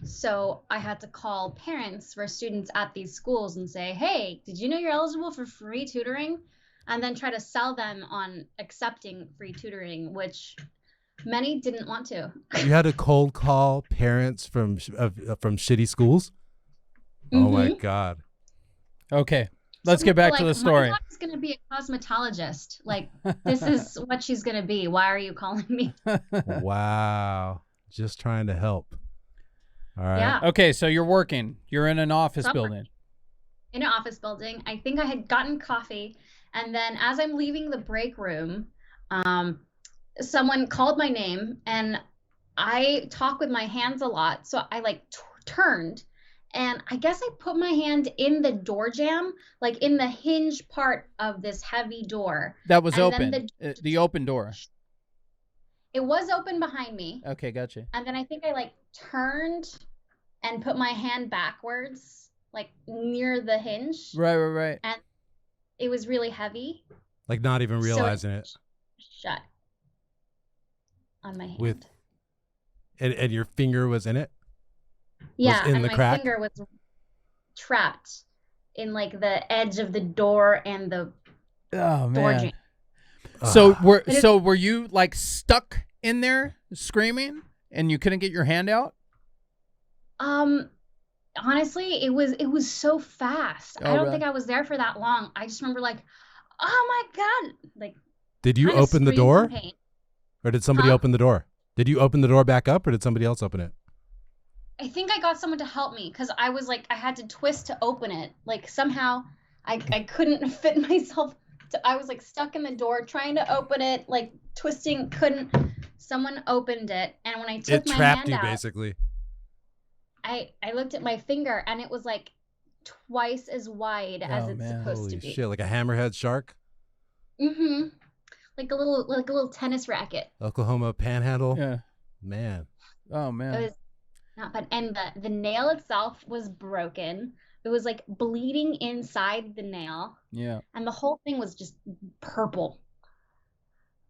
So I had to call parents for students at these schools and say, hey, did you know you're eligible for free tutoring? And then try to sell them on accepting free tutoring, which many didn't want to. You had to cold call parents from shitty schools? Mm-hmm. Oh my God. Okay. Let's get back to the story. My daughter's going to be a cosmetologist. Like, this is what she's going to be. Why are you calling me? Wow. Just trying to help. All right. Yeah. Okay, so you're working. You're in an office building. In an office building. I think I had gotten coffee. And then as I'm leaving the break room, someone called my name, and I talk with my hands a lot. So I like turned, and I guess I put my hand in the door jamb, like in the hinge part of this heavy door. That was And open. then The open door. It was open behind me. Okay, gotcha. And then I think I like turned and put my hand backwards, like near the hinge. Right. And it was really heavy. Like not even realizing it. Shut on my hand. With and your finger was in it? Yeah, in and the my crack? finger was trapped in like the edge of the door and the Oh door man. jamb. So were you like stuck in there screaming and you couldn't get your hand out? Honestly, it was so fast. Oh, I don't really? think I was there for that long. I just remember like, oh my God, like. Did you kinda open the screamed door? in pain. Or did somebody Huh? open the door? Did you open the door back up or did somebody else open it? I think I got someone to help me because I was like, I had to twist to open it. Like somehow I couldn't fit myself. I was like stuck in the door trying to open it, like twisting, couldn't. Someone opened it, and when I took It my trapped hand you out, basically. I looked at my finger, and it was like twice as wide as it's man. supposed Holy to be. shit, like a hammerhead shark? Mm-hmm. Like a little tennis racket. Oklahoma panhandle? Yeah. Man. Oh It man. was not bad. And the nail itself was broken. It was like bleeding inside the nail. Yeah. And the whole thing was just purple.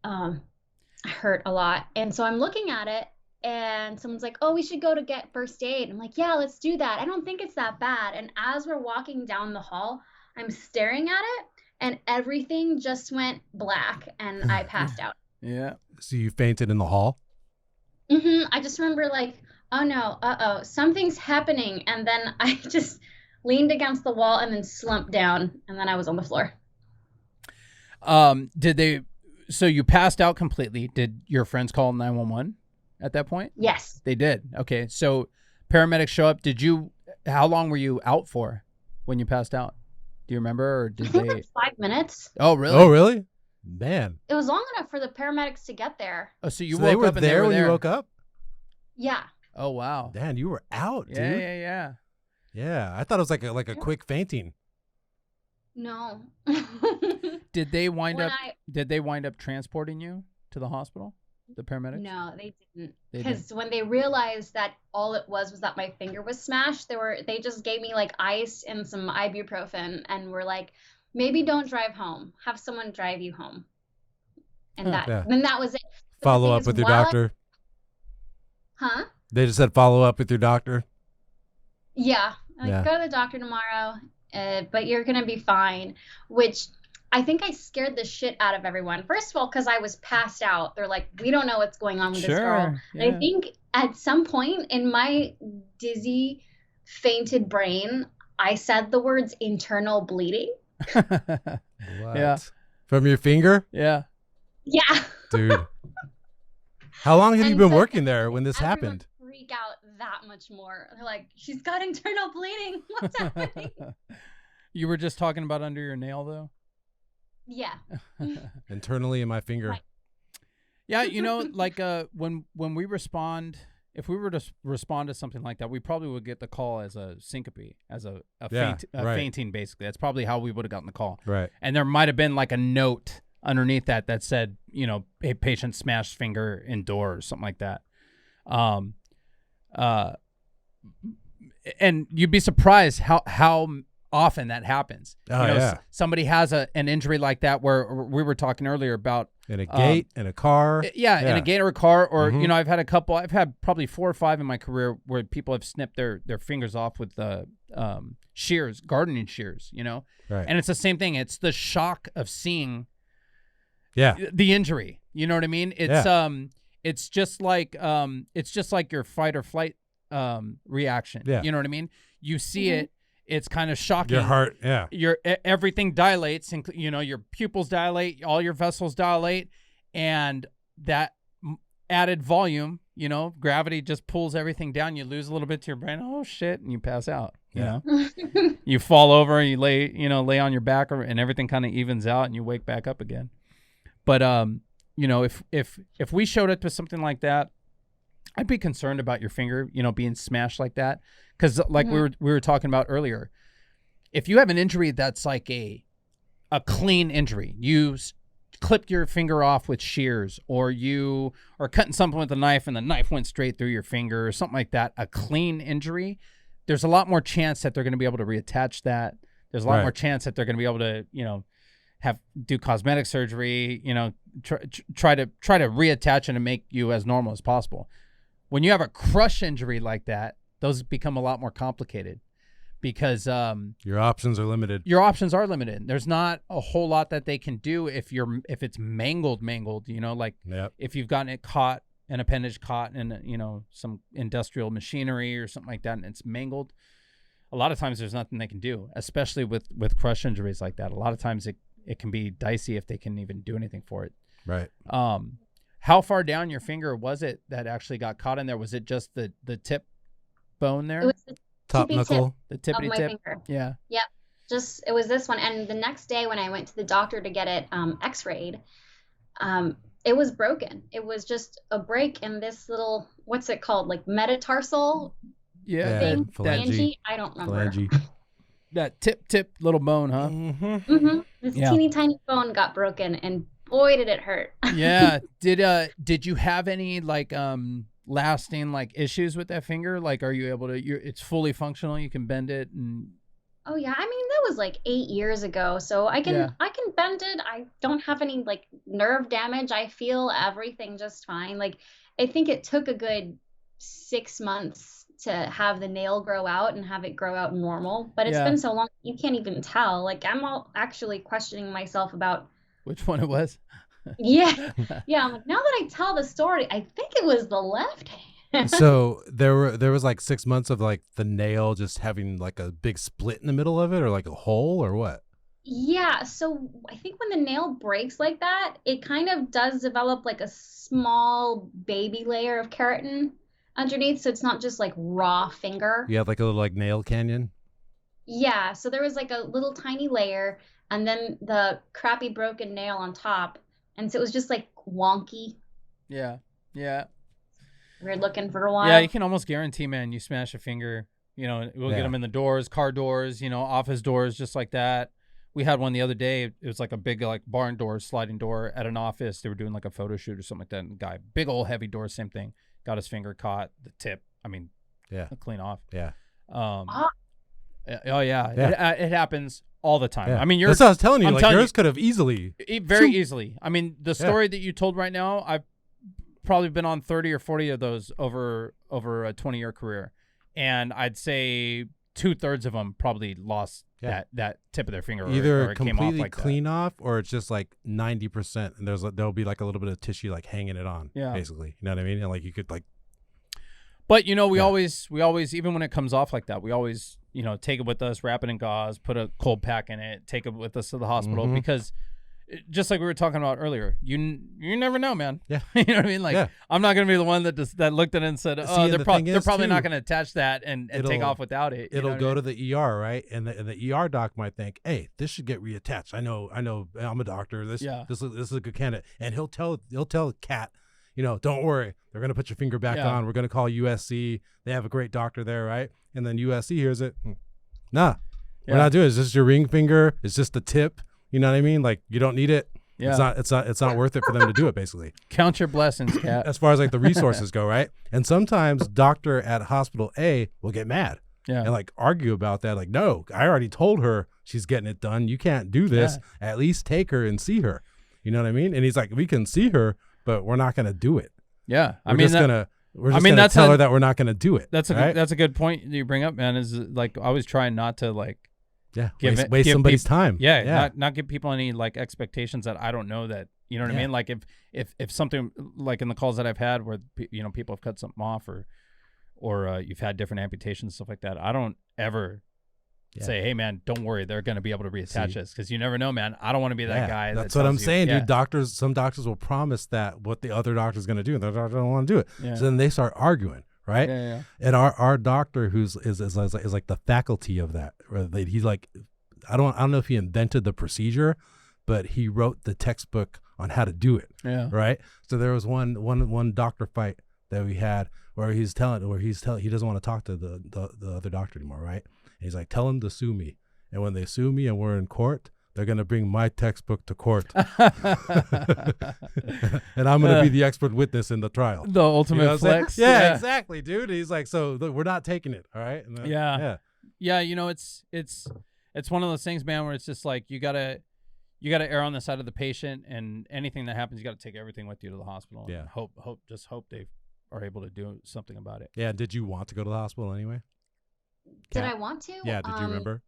Hurt a lot. And so I'm looking at it, and someone's like, oh, we should go to get first aid. I'm like, yeah, let's do that. I don't think it's that bad. And as we're walking down the hall, I'm staring at it, and everything just went black, and I passed out. Yeah. So you fainted in the hall? I just remember like, oh no, something's happening. And then I just leaned against the wall and then slumped down, and then I was on the floor. So you passed out completely. Did your friends call 911 at that point? Yes. They did. Okay. So paramedics show up. How long were you out for when you passed out? Do you remember, or did I think they? like 5 minutes. Oh, really? Oh, really? Man. It was long enough for the paramedics to get there. Oh, so you So woke they were up and there they were when there. you woke up? Yeah. Oh, wow. Dan, you were out, dude. Yeah. Yeah, I thought it was like a quick fainting. No. Did they wind When up transporting you to the hospital? The paramedics? No, they didn't. They Because when they realized that all it was that my finger was smashed, they just gave me like ice and some ibuprofen and were like, maybe don't drive home. Have someone drive you home. And then that was it. But the Follow thing up is, with your while doctor. Huh? They just said follow up with your doctor. Yeah. Like, Yeah. go to the doctor tomorrow, but you're going to be fine, which I think I scared the shit out of everyone. First of all, because I was passed out. They're like, we don't know what's going on with this girl. Yeah. And I think at some point in my dizzy, fainted brain, I said the words internal bleeding. What? Yeah. From your finger? Yeah. Yeah. Dude. How long have you And been so working there when this everyone happened? freak out that much more. They're like, she's got internal bleeding. What's happening? You were just talking about under your nail, though? Yeah. Internally in my finger. Right. Yeah, you know, like when we respond, if we were to respond to something like that, we probably would get the call as a syncope, as a Yeah, right. fainting, basically. That's probably how we would have gotten the call. Right. And there might have been like a note underneath that said, you know, a patient smashed finger in door or something like that. And you'd be surprised how often that happens. Oh, you know, yeah. Somebody has an injury like that, where we were talking earlier about In a gate, in a car. yeah, in a gate or a car, or Mhm. you know, I've had probably 4 or 5 in my career where people have snipped their fingers off with shears, gardening shears, you know. Right. And it's the same thing. It's the shock of seeing Yeah. the injury. You know what I mean? It's just like your fight or flight reaction. Yeah. You know what I mean? You see it, it's kind of shocking. Your heart, yeah. Everything dilates, and you know, your pupils dilate, all your vessels dilate, and that added volume, you know, gravity just pulls everything down. You lose a little bit to your brain. Oh shit, and you pass out. You know, you fall over, and you lay on your back, and everything kind of evens out, and you wake back up again. But you know, if we showed up to something like that, I'd be concerned about your finger, you know, being smashed like that. Because like we were talking about earlier, if you have an injury that's like a clean injury, you clipped your finger off with shears, or you are cutting something with a knife and the knife went straight through your finger or something like that, a clean injury, there's a lot more chance that they're going to be able to reattach that. There's a lot more chance that they're going to be able to, you know, do cosmetic surgery, you know, try to reattach and to make you as normal as possible. When you have a crush injury like that, those become a lot more complicated, because your options are limited. Your options are limited. There's not a whole lot that they can do if it's mangled, you know, like if you've gotten it caught, an appendage caught in, you know, some industrial machinery or something like that, and it's mangled. A lot of times there's nothing they can do, especially with crush injuries like that. A lot of times it can be dicey if they can even do anything for it. Right. How far down your finger was it that actually got caught in there? Was it just the tip bone there? It was the Top knuckle. The tippity of my tip. finger. Yeah. Yep. It was this one. And the next day when I went to the doctor to get it x-rayed, it was broken. It was just a break in this little, what's it called? Like metatarsal thing? Phalange? I don't remember. Phalange. That tip little bone, huh? Mm-hmm. This teeny tiny bone got broken, and boy did it hurt. Yeah. Did you have any like lasting like issues with that finger? Like, are you able to? It's fully functional. You can bend it, and oh yeah, I mean that was like 8 years ago, so I can bend it. I don't have any like nerve damage. I feel everything just fine. Like I think it took a good 6 months to have the nail grow out and have it grow out normal, but it's been so long you can't even tell. Like I'm actually questioning myself about which one it was. Yeah. I'm like, now that I tell the story, I think it was the left hand. So there was like 6 months of like the nail just having like a big split in the middle of it, or like a hole, or what? Yeah. So I think when the nail breaks like that, it kind of does develop like a small baby layer of keratin underneath. So it's not just like raw finger. You have like a little like nail canyon. Yeah. So there was like a little tiny layer, and then the crappy broken nail on top. And so it was just like wonky. Yeah. Weird looking for a while. Yeah, you can almost guarantee, man, you smash a finger, you know, we'll get them in the doors, car doors, you know, office doors, just like that. We had one the other day. It was like a big like barn door, sliding door at an office. They were doing like a photo shoot or something like that. And the guy, big old heavy door, same thing. Got his finger caught, the tip. I mean, clean off. Yeah. Oh yeah. It happens all the time. Yeah. I mean, that's what I was telling you. Like yours could have easily. Very easily. I mean, the story that you told right now, I've probably been on 30 or 40 of those over a 20-year career, and I'd say 2/3 of them probably lost that tip of their finger, either or it came completely off like clean off, or it's just like 90%, and there'll be like a little bit of tissue like hanging it on. Yeah, basically, you know what I mean? And like you could like. But you know, we always even when it comes off like that, we always take it with us, wrap it in gauze, put a cold pack in it, take it with us to the hospital because just like we were talking about earlier, you never know, man. Yeah. You know what I mean? Like, I'm not going to be the one that looked at it and said, oh, they're probably not going to attach that and take off without it. It'll go to the ER, right? And the ER doc might think, hey, this should get reattached. I know, I'm a doctor. This is a good candidate. And he'll tell Cat, don't worry. They're going to put your finger back on. We're going to call USC. They have a great doctor there, right? And then USC hears it. Nah, we're not doing it. It's just your ring finger. It's just the tip. You know what I mean? Like, you don't need it. Yeah. It's not worth it for them to do it, basically. Count your blessings, Cat. As far as like the resources go, right? And sometimes doctor at hospital A will get mad and like argue about that. Like, no, I already told her she's getting it done. You can't do this. At least take her and see her. You know what I mean? And he's like, we can see her, but we're not going to do it. Yeah. We're just gonna tell her that we're not going to do it. That's a good point you bring up, man. Is like I always try not to like waste somebody's time. Not give people any like expectations that I don't know that, you know what I mean? Like if something like in the calls that I've had where people have cut something off or you've had different amputations and stuff like that, I don't ever say, hey man, don't worry, they're going to be able to reattach this, because you never know, man. I don't want to be that guy. That's what I'm saying, dude. Some doctors will promise that what the other doctor's going to do, and the doctor don't want to do it. So then they start arguing. Right. And our doctor is like the faculty of that. He's like, I don't know if he invented the procedure, but he wrote the textbook on how to do it. Yeah. Right. So there was one doctor fight that we had where he doesn't want to talk to the other doctor anymore. Right. And he's like, tell him to sue me. And when they sue me and we're in court, they're going to bring my textbook to court. And I'm going to be the expert witness in the trial. The ultimate flex. Yeah, exactly, dude. He's like, so look, we're not taking it. All right. And then, it's one of those things, man, where it's just like, you gotta err on the side of the patient, and anything that happens, you got to take everything with you to the hospital. Yeah. And hope they are able to do something about it. Yeah. Did you want to go to the hospital anyway? Did I want to? Yeah. Did you remember?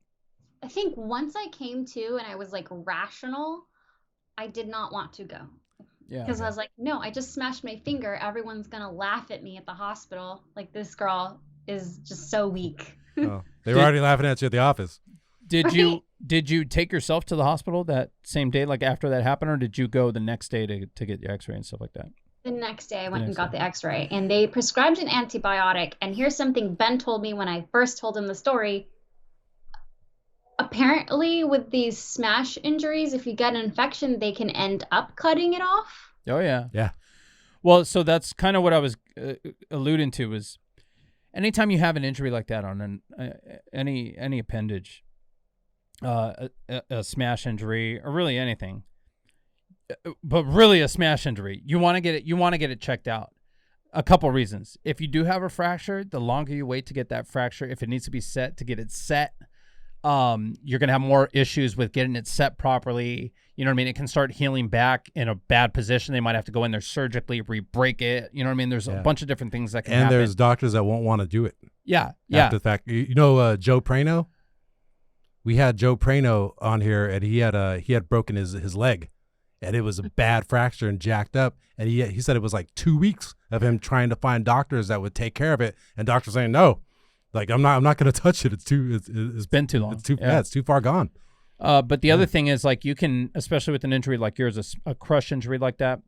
I think once I came to and I was like rational, I did not want to go. Yeah. Because I was like, no, I just smashed my finger. Everyone's going to laugh at me at the hospital. Like, this girl is just so weak. Oh, they were already laughing at you at the office. Did you take yourself to the hospital that same day, like after that happened, or did you go the next day to get your x-ray and stuff like that? The next day I went and got the x-ray, and they prescribed an antibiotic. And here's something Ben told me when I first told him the story. Apparently with these smash injuries, if you get an infection, they can end up cutting it off. Oh, yeah. Yeah. Well, so that's kind of what I was alluding to, is anytime you have an injury like that on any appendage, a smash injury, or really anything, but really a smash injury, you want to get it checked out. A couple reasons. If you do have a fracture, the longer you wait to get that fracture, if it needs to be set, to get it set, you're going to have more issues with getting it set properly. You know what I mean? It can start healing back in a bad position. They might have to go in there surgically, re-break it. You know what I mean? There's a bunch of different things that can happen. And there's doctors that won't want to do it. Yeah. After the fact. Joe Prano? We had Joe Prano on here, and he had broken his leg, and it was a bad fracture and jacked up. And he said it was like 2 weeks of him trying to find doctors that would take care of it, and doctors saying no. Like, I'm not going to touch it. It's been too long. It's too far gone. But the other thing is, like, you can, especially with an injury like yours, a crush injury like that,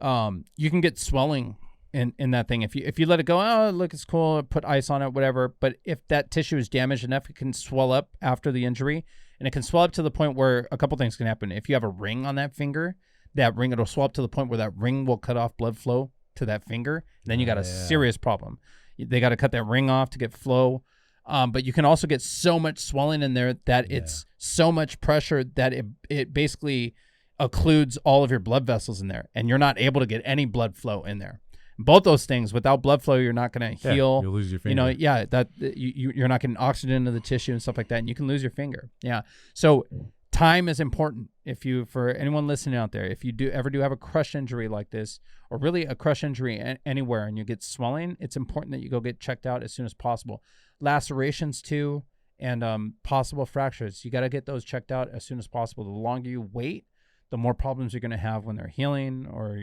you can get swelling in that thing. If you let it go, oh, look, it's cool, put ice on it, whatever. But if that tissue is damaged enough, it can swell up after the injury, and it can swell up to the point where a couple things can happen. If you have a ring on that finger, it'll swell up to the point where that ring will cut off blood flow to that finger. And then you got a serious problem. They got to cut that ring off to get flow. But you can also get so much swelling in there that it's so much pressure that it basically occludes all of your blood vessels in there, and you're not able to get any blood flow in there. Both those things, without blood flow, you're not going to heal. You'll lose your finger. You're not getting oxygen into the tissue and stuff like that, and you can lose your finger. Yeah. So time is important. For anyone listening out there, if you ever have a crush injury like this, or really a crush injury anywhere, and you get swelling, it's important that you go get checked out as soon as possible. Lacerations too, and possible fractures, you got to get those checked out as soon as possible. The longer you wait, the more problems you're going to have when they're healing, or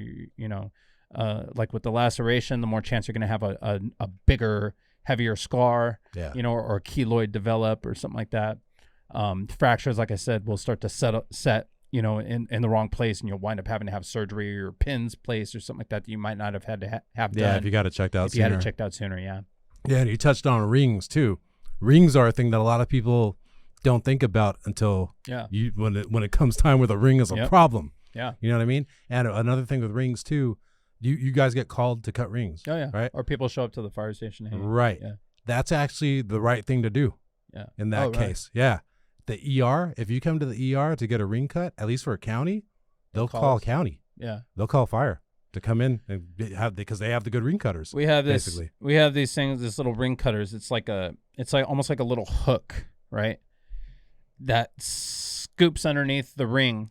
like with the laceration, the more chance you're going to have a bigger heavier scar, Yeah. or keloid develop or something like that. Fractures, like I said, will start to set in the wrong place, and you'll wind up having to have surgery or pins placed or something like that you might not have had to have done. Yeah, if you got it checked out if sooner. you had it checked out sooner, yeah. Yeah, and you touched on rings too. Rings are a thing that a lot of people don't think about until when it comes time where the ring is a problem. Yeah. You know what I mean? And another thing with rings too, you guys get called to cut rings. Oh yeah. Right? Or people show up to the fire station. Hey, right. Yeah. That's actually the right thing to do. Yeah. In that case. Yeah. The ER, if you come to the ER to get a ring cut, at least for a county, they'll call county. Yeah. They'll call fire to come in and because they have the good ring cutters. We have this. Basically. We have these things, these little ring cutters. It's like almost like a little hook, right? That scoops underneath the ring,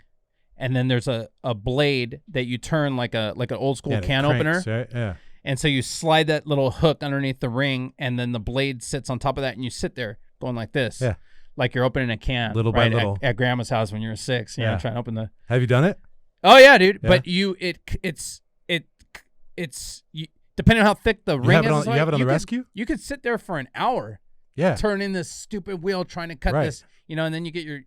and then there's a blade that you turn like an old school can opener. Right? Yeah. And so you slide that little hook underneath the ring, and then the blade sits on top of that, and you sit there going like this. Yeah. Like you're opening a can. Little by little. At grandma's house when you were 6. Yeah. Trying to open the. Have you done it? Oh yeah, dude. Yeah. But it's depending on how thick the ring is. You have it on the rescue? You could sit there for an hour. Yeah. Turning this stupid wheel trying to cut this, and then you get your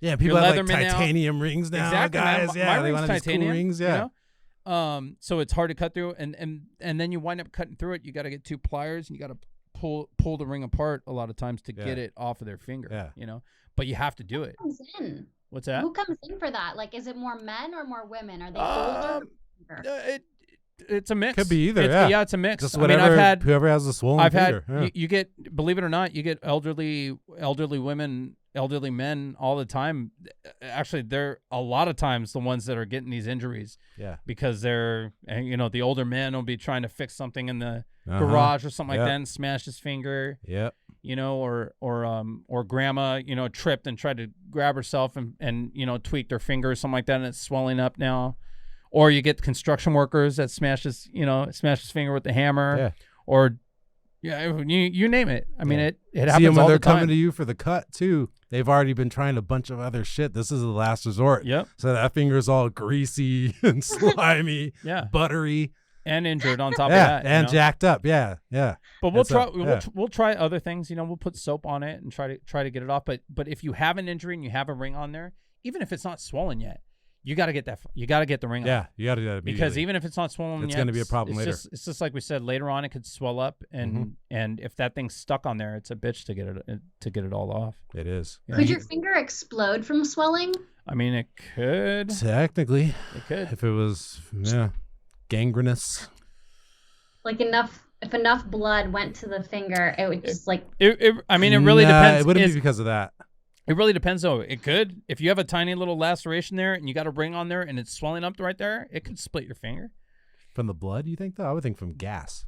people have like Leatherman titanium rings now, exactly, guys. Man. My they ring's want these titanium, cool rings, so it's hard to cut through, and then you wind up cutting through it. You got to get 2 pliers, and you got to pull the ring apart a lot of times to get it off of their finger. Yeah. But you have to do it. Who comes in? What's that? Who comes in for that? Like, is it more men or more women? Are they older? It's a mix. Could be either. Yeah, it's a mix. Just whatever, whoever has a swollen finger. You get, believe it or not, you get elderly women, elderly men all the time. Actually, they're a lot of times the ones that are getting these injuries. Yeah. Because they're, the older man will be trying to fix something in the garage or something like that and smash his finger. Yep. Or grandma, tripped and tried to grab herself and tweaked her finger or something like that, and it's swelling up now. Or you get construction workers that smashes finger with the hammer. Yeah. Or you name it. I mean, it happens See, when all they're the time. coming to you for the cut too, they've already been trying a bunch of other shit. This is the last resort. Yep. So that finger's all greasy and slimy, buttery, and injured on top of that. And jacked up. Yeah. But we'll try other things. We'll put soap on it and try to get it off. But if you have an injury and you have a ring on there, even if it's not swollen yet, you got to get that. You got to get the ring off. Yeah, you got to do that immediately. Because even if it's not swollen yet, it's going to be a problem later. It's just like we said. Later on, it could swell up, and if that thing's stuck on there, it's a bitch to get it all off. It is. Could your finger explode from swelling? I mean, it could. Technically, it could. If it was gangrenous. Like if enough blood went to the finger, it would just like. I mean, it really depends. It wouldn't be because of that. It really depends, though. It could. If you have a tiny little laceration there and you got a ring on there and it's swelling up right there, it could split your finger. From the blood, you think, though? I would think from gas.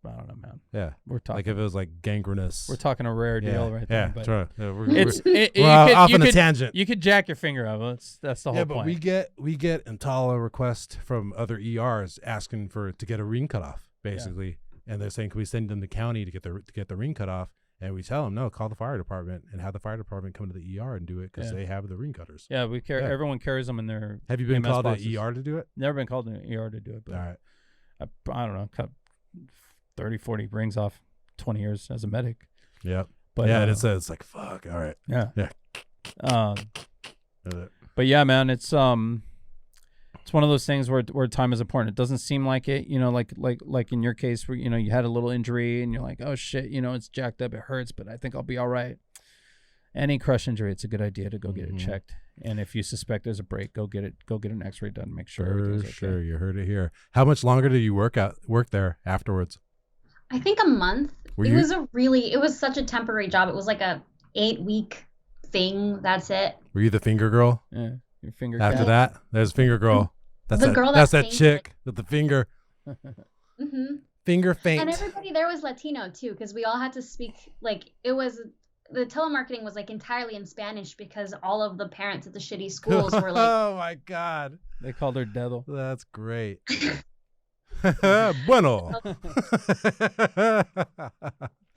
I don't know, man. Yeah. We're talking. Like if it was like gangrenous. We're talking a rare deal right there. But true. We're off on a tangent. You could jack your finger up. That's the whole point. Yeah, but we get EMTALA requests from other ERs asking to get a ring cut off, basically. Yeah. And they're saying, can we send them to the county to get the ring cut off? And we tell them, no, call the fire department and have the fire department come to the ER and do it because they have the ring cutters. Yeah, we care. Everyone carries them in their. Have you been EMS called boxes. to ER to do it? Never been called to an ER to do it. But all right. I don't know, cut 30, 40 rings off 20 years as a medic. Yeah. But it's like, fuck. All right. Yeah. Yeah. But yeah, man, it's one of those things where time is important. It doesn't seem like it, like in your case where, you had a little injury and you're like, oh shit, it's jacked up. It hurts, but I think I'll be all right. Any crush injury, it's a okay to go get it checked. And if you suspect there's a break, go get an x-ray done. Make sure everything's okay. Sure. You heard it here. How much longer did you work there afterwards? I think a month. It was such a temporary job. It was like a 8-week thing. That's it. Were you the finger girl? Yeah. Your finger. After that, there's finger girl. That's that chick with the finger. Finger faint. And everybody there was Latino too, because we all had to speak the telemarketing was like entirely in Spanish because all of the parents at the shitty schools were like, oh my god, they called her Dedo. That's great. Bueno.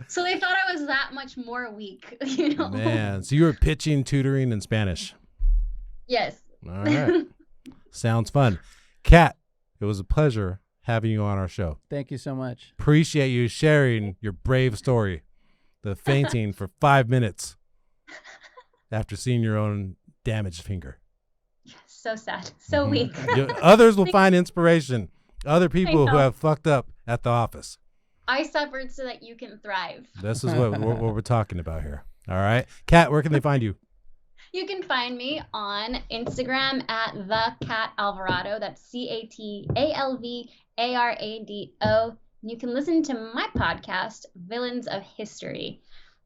So they thought I was that much more weak, Man, so you were pitching tutoring in Spanish. Yes. All right. Sounds fun. Cat, it was a pleasure having you on our show. Thank you so much. Appreciate you sharing your brave story. The fainting for 5 minutes after seeing your own damaged finger. So sad. So weak. Others will find inspiration. Other people who have fucked up at the office. I suffered so that you can thrive. This is what we're talking about here. All right. Cat, where can they find you? You can find me on Instagram at the Cat Alvarado. That's CATALVARADO. You can listen to my podcast, Villains of History,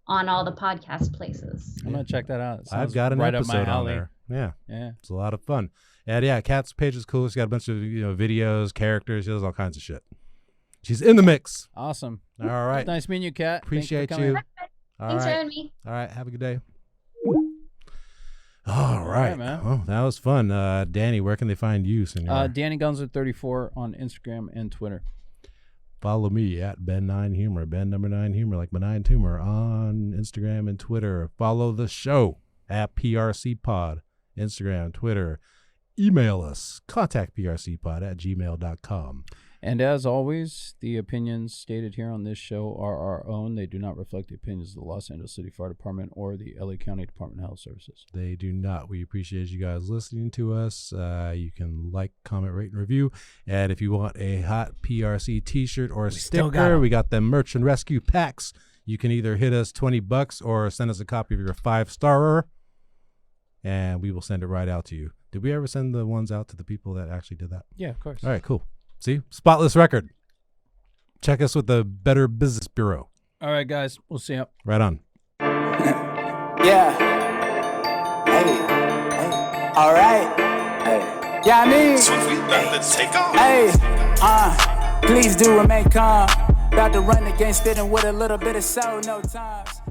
on all the podcast places. I'm gonna check that out. I've got an episode on there. Yeah. It's a lot of fun. And yeah, Kat's page is cool. She's got a bunch of videos, characters. She does all kinds of shit. She's in the mix. Awesome. All right. Nice meeting you, Kat. Appreciate you. Thanks for having me. All right. Have a good day. All right, man. Well, that was fun. Danny, where can they find you, senor? Danny Gunzer34 on Instagram and Twitter. Follow me at Ben9Humor, Ben9Humor, like benign tumor on Instagram and Twitter. Follow the show at PRCPod, Instagram, Twitter. Email us, contactprcpod@gmail.com. And as always, the opinions stated here on this show are our own. They do not reflect the opinions of the Los Angeles City Fire Department or the LA County Department of Health Services. They do not. We appreciate you guys listening to us. You can like, comment, rate, and review. And if you want a hot PRC t-shirt or a sticker, we got them merch and rescue packs. You can either hit us $20 or send us a copy of your 5-starer, and we will send it right out to you. Did we ever send the ones out to the people that actually did that? Yeah, of course. All right, cool. See? Spotless record. Check us with the Better Business Bureau. All right, guys. We'll see you. Right on. Yeah. Hey. All right. Hey. Yeah, I mean. So we about to take off. Hey. Please do remain calm. About to run the game, spitting with a little bit of soul, no times.